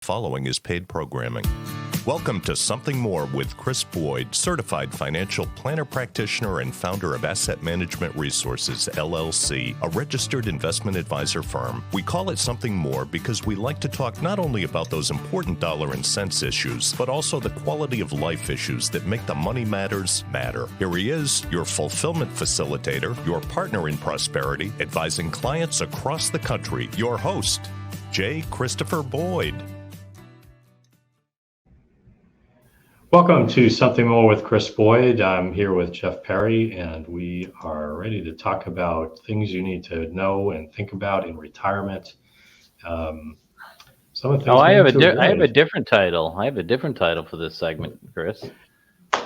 Following is paid programming. Welcome to Something More with Chris Boyd, certified financial planner practitioner and founder of Asset Management Resources, LLC, a registered investment advisor firm. We call it Something More because we like to talk not only about those important dollar and cents issues, but also the quality of life issues that make the money matters matter. Here he is, your fulfillment facilitator, your partner in prosperity, advising clients across the country, your host, J. Christopher Boyd. Welcome to Something More with Chris Boyd. I'm here with Jeff Perry, and we are ready to talk about things you need to know and think about in retirement. Some of the things I have a different title. I have a different title for this segment, Chris.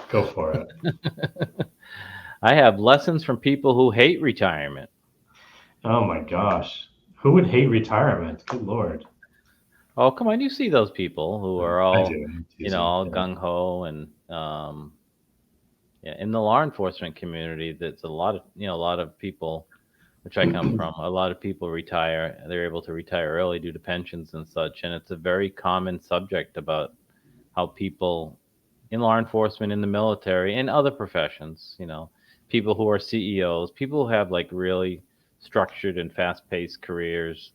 Go for it. I have lessons from people who hate retirement. Oh my gosh. Who would hate retirement? Good Lord. Oh, come on. You see those people who are all, all gung-ho and, in the law enforcement community, that's a lot of people, which I come from, a lot of people retire. They're able to retire early due to pensions and such. And it's a very common subject about how people in law enforcement, in the military, in other professions, people who are CEOs, people who have like really structured and fast-paced careers,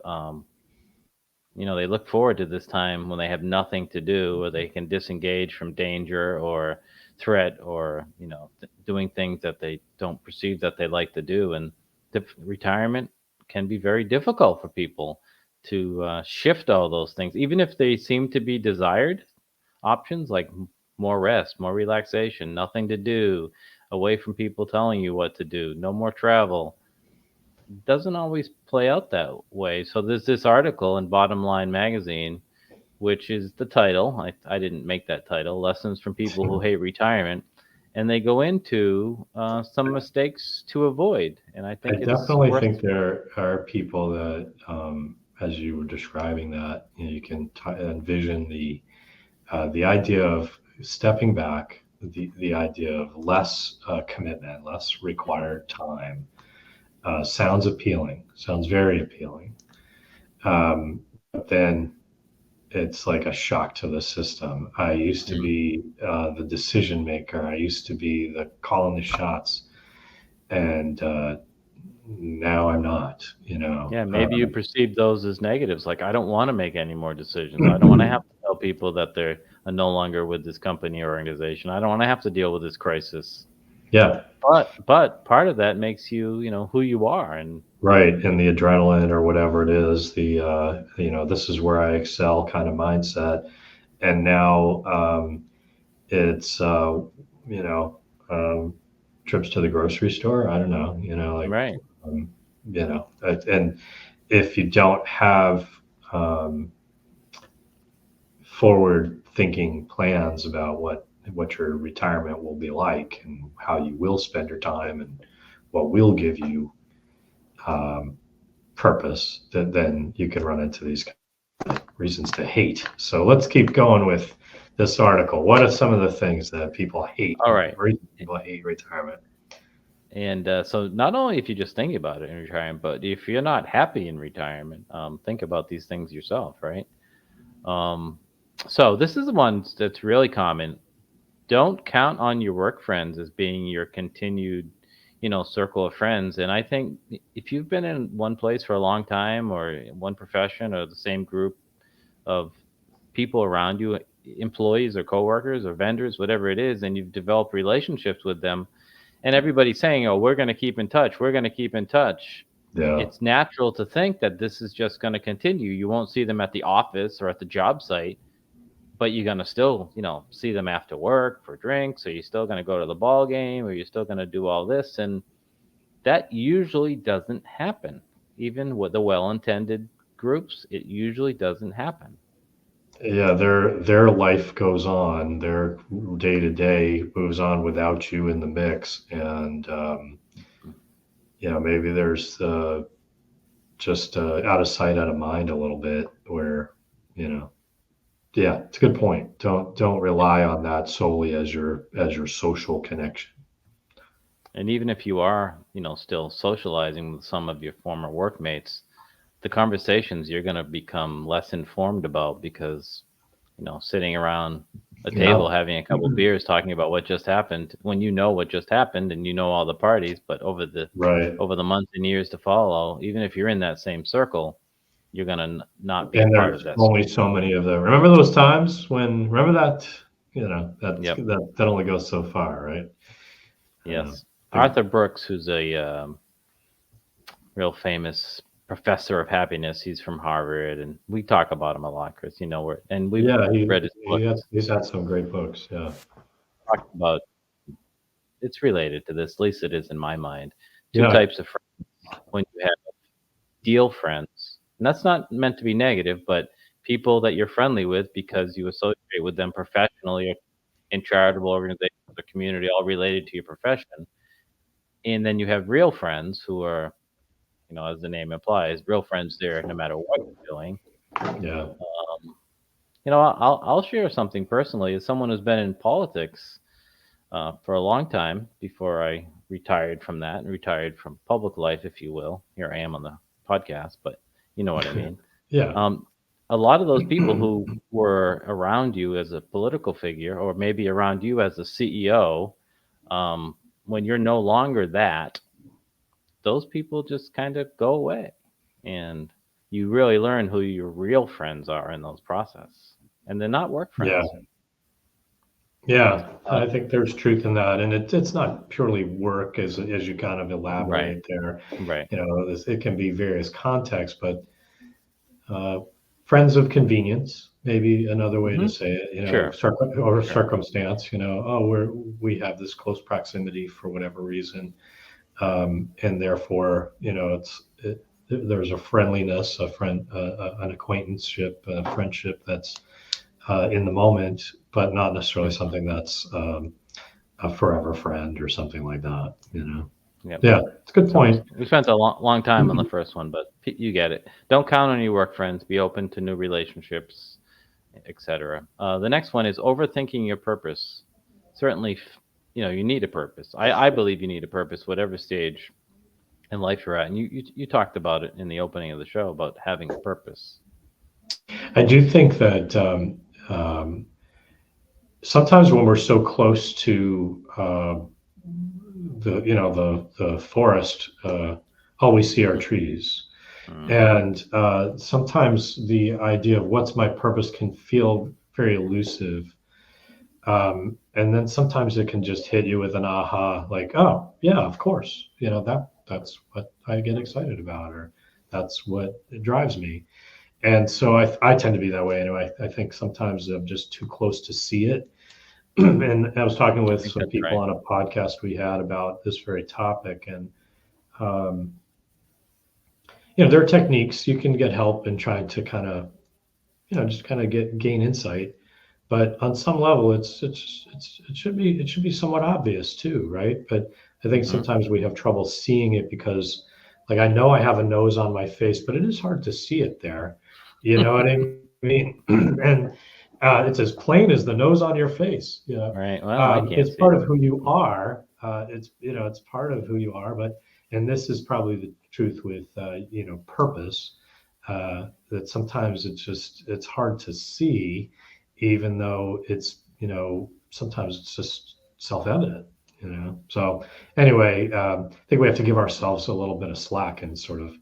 they look forward to this time when they have nothing to do, or they can disengage from danger or threat, or doing things that they don't perceive that they like to do. And retirement can be very difficult for people to shift all those things, even if they seem to be desired options, like more rest, more relaxation, nothing to do, away from people telling you what to do, no more travel. Doesn't always play out that way. So there's this article in Bottomline magazine, which is the title. I didn't make that title, Lessons from People Who Hate Retirement. And they go into some mistakes to avoid. And I definitely think there are people that, as you were describing that, you can envision the idea of stepping back, the idea of less commitment, less required time. Sounds appealing, sounds very appealing. But then it's like a shock to the system. I used to be the decision maker. I used to be the calling the shots. And now I'm not, Yeah, maybe you perceive those as negatives. Like, I don't want to make any more decisions. I don't want to have to tell people that they're no longer with this company or organization. I don't want to have to deal with this crisis. Yeah. But part of that makes you, who you are. And right. And the adrenaline or whatever it is, the, this is where I excel kind of mindset. And now it's, trips to the grocery store. I don't know, right. And if you don't have forward thinking plans about what your retirement will be like and how you will spend your time and what will give you purpose, then you can run into these reasons to hate. So let's keep going with this article. What are some of the things that people hate? All right. People hate retirement. And so not only if you just think about it in retirement, but if you're not happy in retirement, think about these things yourself, right? So this is the one that's really common. Don't count on your work friends as being your continued, circle of friends. And I think if you've been in one place for a long time, or one profession, or the same group of people around you, employees or coworkers or vendors, whatever it is, and you've developed relationships with them, and everybody's saying, oh, we're going to keep in touch. We're going to keep in touch. Yeah. It's natural to think that this is just going to continue. You won't see them at the office or at the job site, but you're going to still, see them after work for drinks, or you're still going to go to the ball game, or you're still going to do all this. And that usually doesn't happen. Even with the well-intended groups, it usually doesn't happen. Yeah, their life goes on, their day-to-day moves on without you in the mix. And, maybe there's just out of sight, out of mind a little bit where, yeah, it's a good point. Don't rely on that solely as your social connection. And even if you are, still socializing with some of your former workmates, the conversations you're going to become less informed about, because sitting around a table having a couple beers talking about what just happened, when you know what just happened and you know all the parties, but over the months and years to follow, even if you're in that same circle, you're gonna not be and a part there's of that. only so many of them. Remember those times remember that, that only goes so far, right? Yes. Arthur Brooks, who's a real famous professor of happiness. He's from Harvard, and we talk about him a lot, Chris. We've read his books. He's had some great books. Yeah, Talked about it's related to this. At least it is in my mind. Two types of friends. When you have deal friends, and that's not meant to be negative, but people that you're friendly with because you associate with them professionally or in charitable organizations or community, all related to your profession. And then you have real friends who are, as the name implies, real friends there no matter what you're doing. Yeah. I'll share something personally. As someone who's been in politics for a long time before I retired from that and retired from public life, if you will. Here I am on the podcast, but you know what I mean. A lot of those people who were around you as a political figure, or maybe around you as a CEO, when you're no longer that, those people just kind of go away, and you really learn who your real friends are in those processes, and they're not work friends. Yeah, I think there's truth in that, and it's not purely work as you kind of elaborate there. Right. It can be various contexts, but friends of convenience, maybe another way to say it. Circumstance. We have this close proximity for whatever reason, and therefore, there's a friendliness, an acquaintanceship, a friendship that's in the moment, but not necessarily something that's a forever friend or something like that. Yeah, it's a good point. We spent a long time on the first one, but you get it. Don't count on your work friends. Be open to new relationships, etc. The next one is overthinking your purpose. Certainly, you need a purpose. I believe you need a purpose, whatever stage in life you're at. And you talked about it in the opening of the show about having a purpose. I do think that sometimes when we're so close to the forest, all we see are trees. And sometimes the idea of what's my purpose can feel very elusive. And then sometimes it can just hit you with an aha, like, oh, yeah, of course. That's what I get excited about, or that's what drives me. And so I tend to be that way anyway. I think sometimes I'm just too close to see it. And I was talking with some people on a podcast we had about this very topic. And, there are techniques you can get help in trying to kind of, just kind of gain insight. But on some level, it should be somewhat obvious too, right? But I think sometimes we have trouble seeing it because, like, I know I have a nose on my face, but it is hard to see it there. You know what I mean? And it's as plain as the nose on your face. Right. Well, it's part of who you are. It's part of who you are. And this is probably the truth with purpose. That sometimes it's hard to see, even though it's sometimes it's just self-evident. So anyway, I think we have to give ourselves a little bit of slack and sort of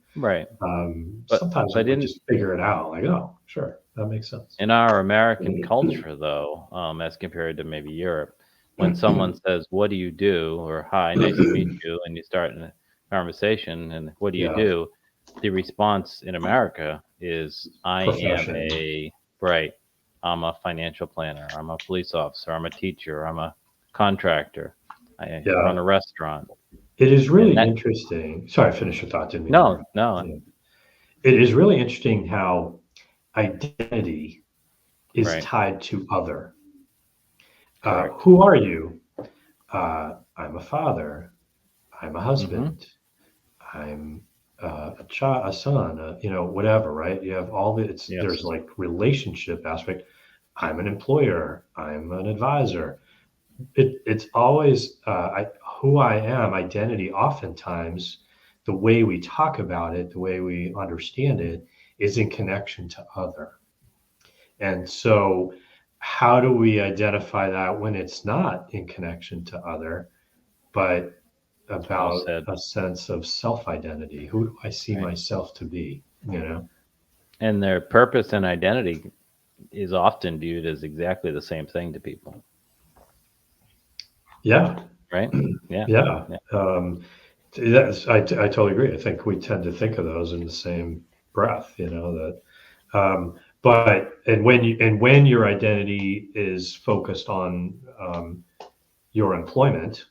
sometimes we just figure it out, like, oh, sure, that makes sense. In our American culture, though, as compared to maybe Europe, when someone says, "What do you do?" or "Hi, nice to meet you," and you start a conversation, and "What do you do?" the response in America is, "I'm a financial planner. I'm a police officer. I'm a teacher. I'm a contractor. I run a restaurant." It is really interesting. Sorry, finish your thought. No. It is really interesting how identity is tied to other. Who are you? I'm a father. I'm a husband. I'm a son. Whatever. Right? You have all the. There's like relationship aspect. I'm an employer. I'm an advisor. It's always who I am. Identity, oftentimes, the way we talk about it, the way we understand it, is in connection to other. And so how do we identify that when it's not in connection to other, but Well about said. a sense of self-identity? Who do I see Right. myself to be? You know? And their purpose and identity is often viewed as exactly the same thing to people, Yeah, right? Yeah. yeah. Yeah. I totally agree. I think we tend to think of those in the same breath. You know that. But when your identity is focused on your employment,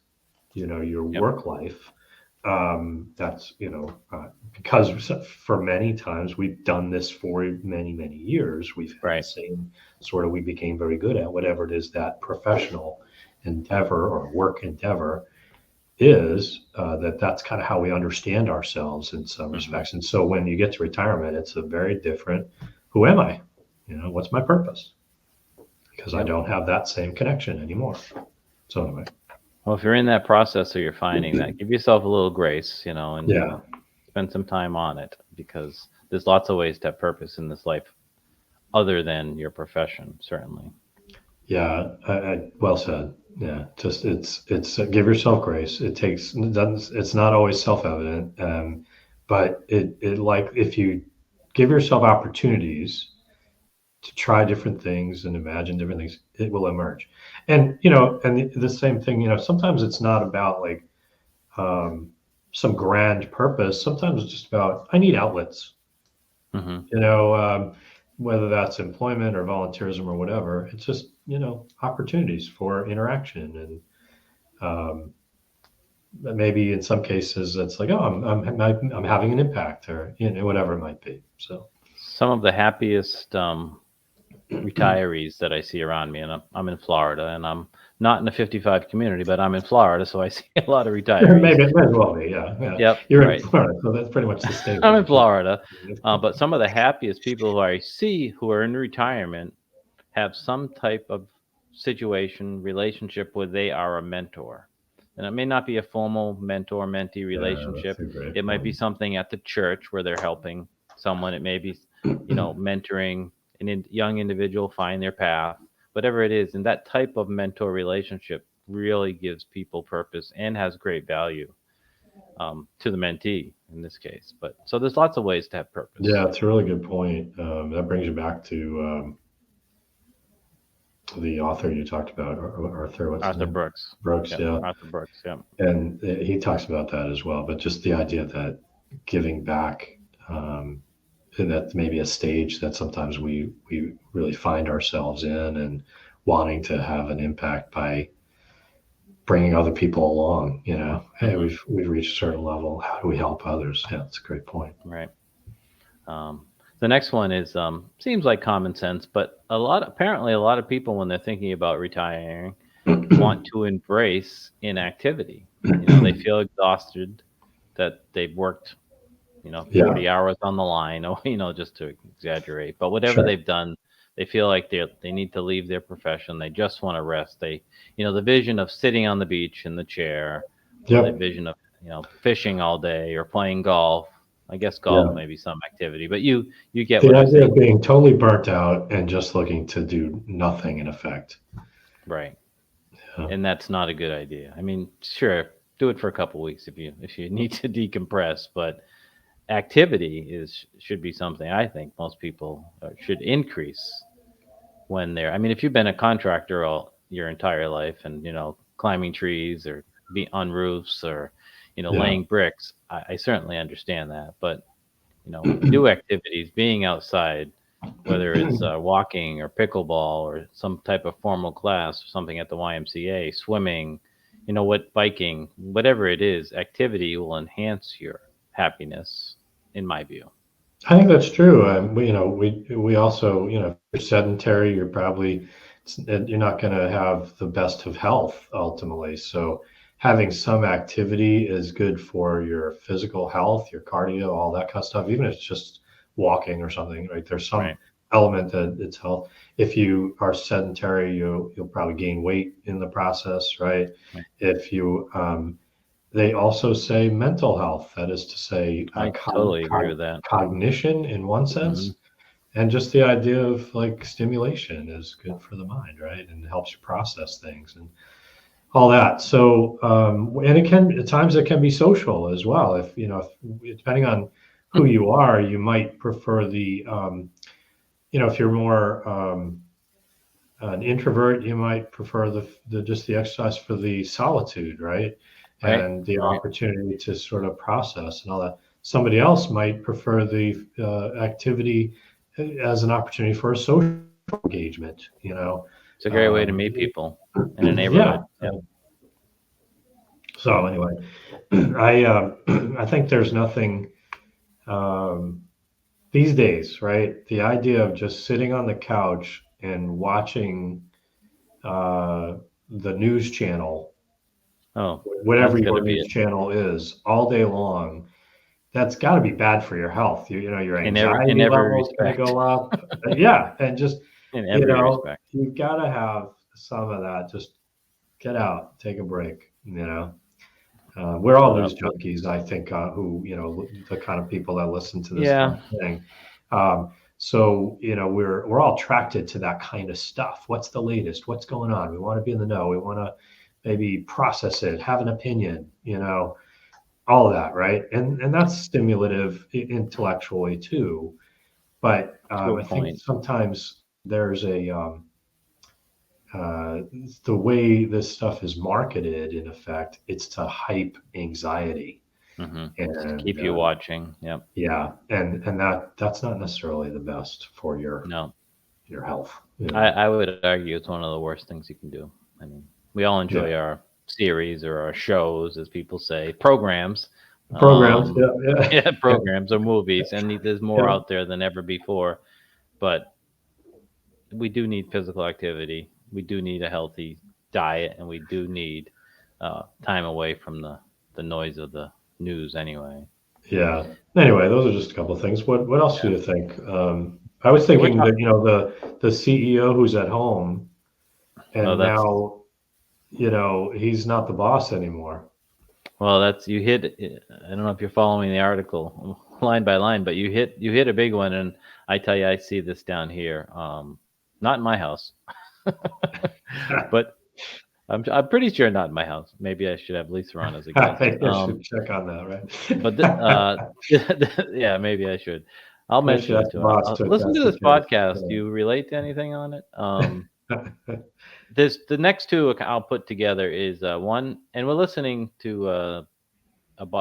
your Yep. work life, that's because for many times we've done this for many years. We've had the Right. same sort of, we became very good at whatever it is that professional endeavor or work endeavor is, that's kind of how we understand ourselves in some Hmm. respects. And so when you get to retirement, it's a very different, who am I? What's my purpose? Because I Yep. don't have that same connection anymore. So anyway, Well, if you're in that process or you're finding that, give yourself a little grace, and yeah, spend some time on it, because there's lots of ways to have purpose in this life other than your profession, certainly. yeah, well said. Yeah, just it's give yourself grace. It's not always self-evident, but it like if you give yourself opportunities to try different things and imagine different things, it will emerge. And the same thing, sometimes it's not about like um, some grand purpose. Sometimes it's just about, I need outlets, Hmm. you know, um, whether that's employment or volunteerism or whatever. It's just, opportunities for interaction. And maybe in some cases it's like, oh, I'm having an impact, or, whatever it might be. So, Some of the happiest retirees that I see around me, and I'm in Florida, and I'm not in the 55 community, but I'm in Florida, so I see a lot of retirees. maybe it might as well be. Yeah. Yeah. Yep, You're in right. Florida, so that's pretty much the state I'm where in you can. Florida, but some of the happiest people who I see who are in retirement have some type of situation, relationship where they are a mentor. And it may not be a formal mentor mentee Yeah, that's relationship. a great It might be point. something at the church where they're helping someone. It may be, mentoring young individual find their path, whatever it is. And that type of mentor relationship really gives people purpose and has great value, to the mentee in this case. But so there's lots of ways to have purpose. Yeah, it's a really good point. That brings you back to the author you talked about, Arthur, what's his Arthur name? Brooks. Brooks, Yep. yeah. Arthur Brooks. Yep. And he talks about that as well. But just the idea that giving back, and that's maybe a stage that sometimes we really find ourselves in, and wanting to have an impact by bringing other people along. Hey, Hmm. we've reached a certain level. How do we help others? Yeah, that's a great point. Right. Um, the next one is, seems like common sense, but apparently a lot of people, when they're thinking about retiring, want to embrace inactivity. They feel exhausted, that they've worked, Yeah, 40 hours on the line, or just to exaggerate. But whatever sure. they've done, they feel like they need to leave their profession. They just want to rest. The vision of sitting on the beach in the chair, or the Yep. vision of fishing all day or playing golf. I guess golf Yeah. may be some activity, but you get The what I'm idea of saying, being totally burnt out and just looking to do nothing in effect. right? Yeah. And that's not a good idea. I mean, sure, do it for a couple weeks if you need to decompress, but activity should be something I think most people should increase when they're. I mean, if you've been a contractor all your entire life, and climbing trees or be on roofs, or Yeah. laying bricks, I certainly understand that. But new activities, being outside, whether it's walking or pickleball or some type of formal class, or something at the YMCA, swimming, biking, whatever it is, activity will enhance your happiness, in my view. I think that's true. We also, if you're sedentary, you're not going to have the best of health ultimately. So having some activity is good for your physical health, your cardio, all that kind of stuff. Even if it's just walking or something, right? There's some Right. element that it's health. If you are sedentary, you'll probably gain weight in the process, right? Right. If you They also say mental health, that is to say, I totally agree with that. cognition in one Hmm. sense, And just the idea of like stimulation is good for the mind, right? And helps you process things and all that. So, and it can, at times it can be social as well. If, depending on who you are, you might prefer if you're more, an introvert, you might prefer the just the exercise for the solitude, right? Right. And the Right. opportunity to sort of process and all that. Somebody else might prefer the activity as an opportunity for a social engagement, It's a great way to meet people in a Yeah. neighborhood. Yep. So anyway, I think there's nothing um, these days, right? The idea of just sitting on the couch and watching uh, the news channel, Oh, whatever that's your gonna be news it. channel is, all day long, that's got to be bad for your health. Your In anxiety every level is going to respect. go up. Yeah, and just In every respect. you've got to have some of that. Just get out, take a break. We're all Well, news that's junkies, I think, who, the kind of people that listen to this kind yeah. of thing. So, we're all attracted to that kind of stuff. What's the latest? What's going on? We want to be in the know. We want to maybe process it, have an opinion, all of that, right? And that's stimulative intellectually too. But To a I think point. sometimes there's uh, the way this stuff is marketed, in effect, it's to hype anxiety. It's to And keep you watching. Yep. yeah, and that's not necessarily the best for No. your health. I would argue it's one of the worst things you can do. I mean, we all Yeah, enjoy our series or our shows, as people say, programs. programs. Um, Yeah, yeah, yeah, programs or movies, and there's more yeah, out there than ever before. But we do need physical activity. We do need a healthy diet, and we do need time away from the noise of the news. Anyway, yeah. Anyway, those are just a couple of things. What else do yeah. you think? I was So we're thinking talking. that the CEO who's at home Oh, and that's now he's not the boss anymore. well. That's you hit. I don't know if you're following the article line by line, but you hit a big one, and I tell you, I see this down here. Not in my house, but I'm pretty sure not in my house. Maybe I should have Lisa on as a guest. I should check on that, But right? yeah, maybe I should. I'll I should mention ask it the to her. boss if Listen that's to the this podcast. Do case. you relate to anything on it? Yeah. This the next two I'll put together is one, and we're listening to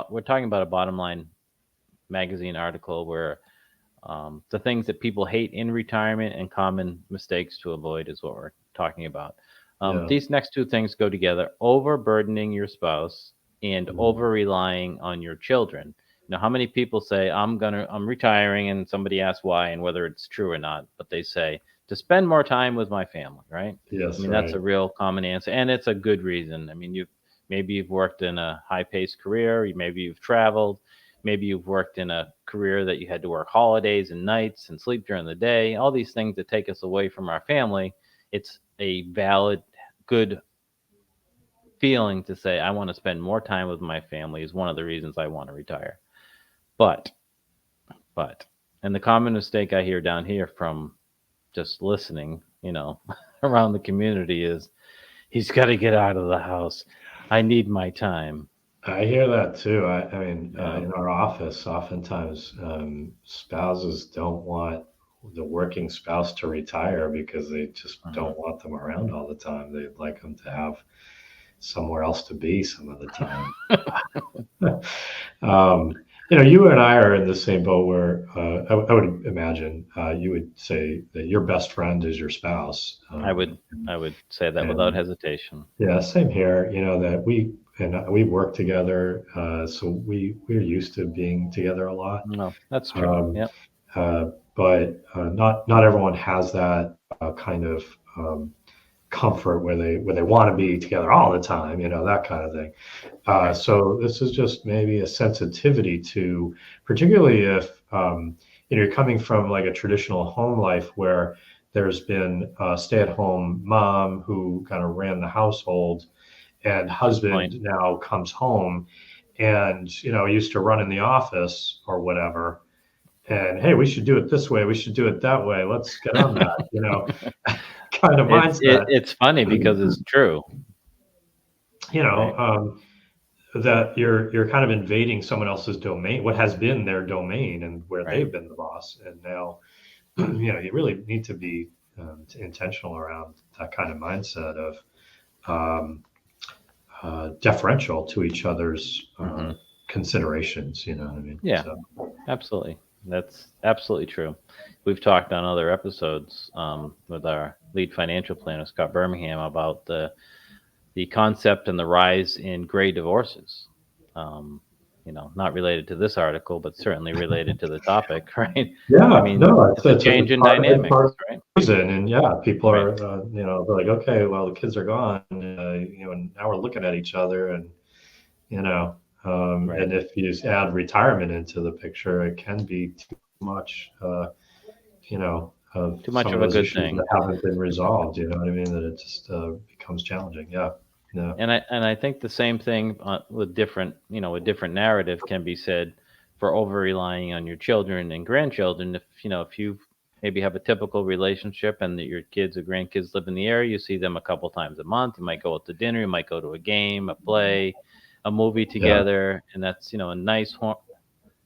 we're talking about a Bottomline magazine article where the things that people hate in retirement and common mistakes to avoid is what we're talking about. Yeah. These next two things go together: overburdening your spouse and Mhm. over relying on your children. Now, how many people say I'm retiring, and somebody asks why and whether it's true or not, but they say to spend more time with my family, right? I Yes, mean, that's right. a real common answer, and it's a good reason. I mean, maybe you've worked in a high-paced career, maybe you've traveled, maybe you've worked in a career that you had to work holidays and nights and sleep during the day, all these things that take us away from our family. It's a valid, good feeling to say, I want to spend more time with my family is one of the reasons I want to retire. But, but, and the common mistake I hear down here from just listening, around the community is he's got to get out of the house. I need my time. I hear that too. I mean, Yeah. in our office, oftentimes spouses don't want the working spouse to retire because they just Mhm. don't want them around all the time. They'd like them to have somewhere else to be some of the time. You and I are in the same boat where I would imagine you would say that your best friend is your spouse. I would, I would say that without And hesitation. yeah, same here. That we work together, so we're used to being together a lot. No, that's true. Um, Yep. but not everyone has that kind of comfort where they want to be together all the time. That kind of thing. Right. So this is just maybe a sensitivity to, particularly if you're coming from like a traditional home life where there's been a stay-at-home mom who kind of ran the household, and Good point. husband now comes home and used to run in the office or whatever, and hey, we should do it this way, we should do it that way, let's get on that, kind of mindset. It's funny because it's true, you right? know, that you're kind of invading someone else's domain, what has been their domain, and where Right. they've been the boss, and now, you really need to be intentional around that kind of mindset of deferential to each other's considerations. You know what I mean? Yeah, absolutely. That's absolutely true. We've talked on other episodes with our lead financial planner, Scott Birmingham, about the concept and the rise in gray divorces. Not related to this article, but certainly related to the topic, right? Yeah, I mean, it's a change in dynamics, right? And people are, they're like, okay, well, the kids are gone, and now we're looking at each other, and and if you add retirement into the picture, it can be too much, too much of a good thing that haven't been resolved. You know what I mean? That it just becomes challenging. Yeah. And I think the same thing with different narrative can be said for over relying on your children and grandchildren. If you maybe have a typical relationship and that your kids or grandkids live in the area, you see them a couple times a month. You might go out to dinner, you might go to a game, a play, a movie together, and that's a nice,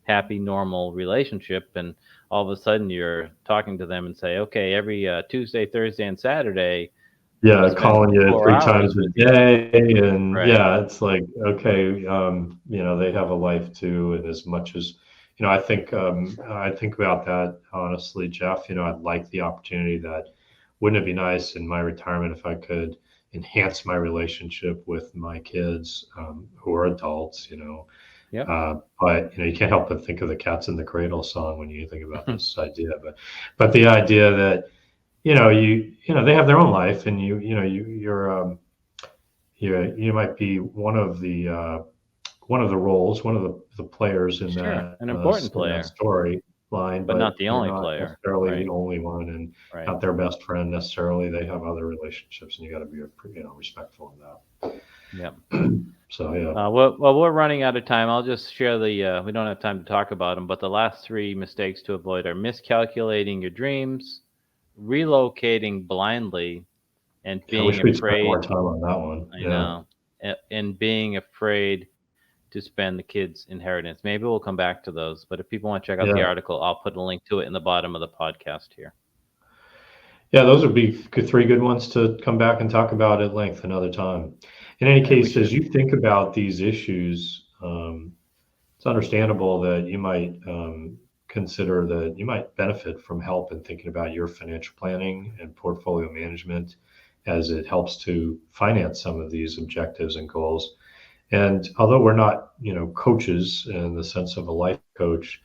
happy, normal relationship. And all of a sudden, you're talking to them and say, okay, every Tuesday, Thursday, and Saturday. Yeah, calling you 3 times a day, and it's like, okay, they have a life too, and as much as I think about that honestly, Jeff. I'd like the opportunity that wouldn't it be nice in my retirement if I could enhance my relationship with my kids who are adults, but you can't help but think of the Cats in the Cradle song when you think about this idea, but the idea that they have their own life, and you might be one of the roles, one of the players in that, an important player, story line, but not the only player, necessarily the only one, and not their best friend necessarily. They have other relationships, and you got to be respectful of that. Yeah. So yeah. Well, we're running out of time. I'll just share the. We don't have time to talk about them, but the last 3 mistakes to avoid are miscalculating your dreams, relocating blindly, and being afraid. Spend more time on that one. I know, and being afraid to spend the kids' inheritance. Maybe we'll come back to those. But if people want to check out the article, I'll put a link to it in the bottom of the podcast here. Yeah, those would be 3 good ones to come back and talk about at length another time. In any case, as you think about these issues, it's understandable that you might consider that you might benefit from help in thinking about your financial planning and portfolio management, as it helps to finance some of these objectives and goals. And although we're not, coaches in the sense of a life coach,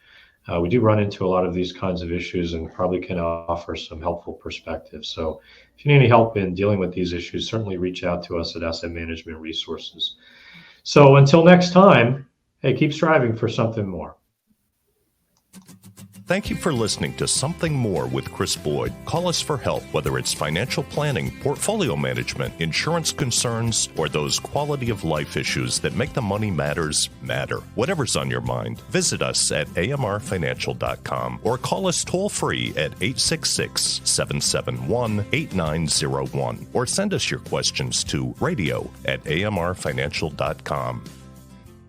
we do run into a lot of these kinds of issues and probably can offer some helpful perspective. So if you need any help in dealing with these issues, certainly reach out to us at Asset Management Resources. So until next time, hey, keep striving for something more. Thank you for listening to Something More with Chris Boyd. Call us for help, whether it's financial planning, portfolio management, insurance concerns, or those quality of life issues that make the money matters matter. Whatever's on your mind, visit us at amrfinancial.com or call us toll free at 866-771-8901 or send us your questions to radio@amrfinancial.com.